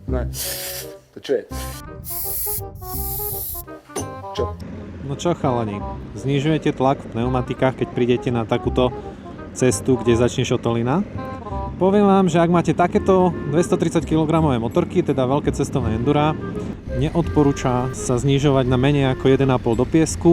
Ne. To čo je? Čo? No čo chalani, znižujete tlak v pneumatikách, keď prídete na takúto cestu, kde začne šotolina. Poviem vám, že ak máte takéto 230 kg motorky, teda veľké cestovné endura, neodporúča sa znižovať na menej ako 1,5 do piesku,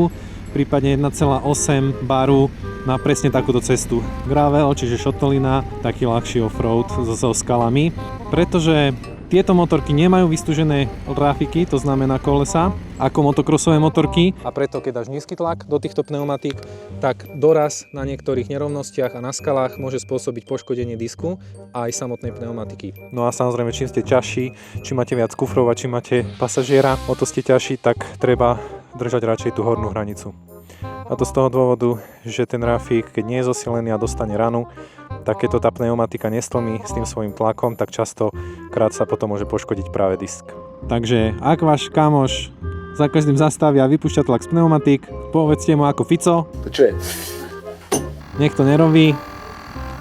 prípadne 1,8 baru na presne takúto cestu. Gravel, čiže šotolina, taký ľahší offroad so skalami, pretože tieto motorky nemajú vystúžené trafiky, to znamená kolesa, ako motokrosové motorky. A preto, keď dáš nízky tlak do týchto pneumatík, tak doraz na niektorých nerovnostiach a na skalách môže spôsobiť poškodenie disku a aj samotnej pneumatiky. No a samozrejme, čím ste ťažší, či máte viac kufrov a či máte pasažiera, o to ste ťažší, tak treba držať radšej tú hornú hranicu. A to z toho dôvodu, že ten rafík, keď nie je zosilený a dostane ranu, tak keď to tá pneumatika nestlmí s tým svojím tlakom, tak častokrát sa potom môže poškodiť práve disk. Takže ak váš kamoš za každým zastaví a vypúšťa tlak z pneumatík, povedzte mu ako Fico. To čo je? Nech to nerobí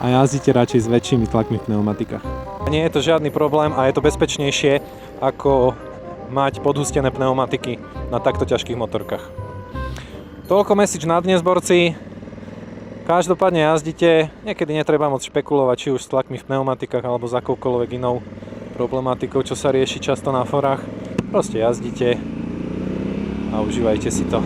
a jazdíte radšej s väčšími tlakmi v pneumatikách. Nie je to žiadny problém a je to bezpečnejšie ako mať podhustené pneumatiky na takto ťažkých motorkách. Toľko message na dnes, borci. Každopádne jazdite, niekedy netreba moc špekulovať, či už s tlakmi v pneumatikách alebo s akoukoľvek inou problematikou, čo sa rieši často na forách. Proste jazdite a užívajte si to.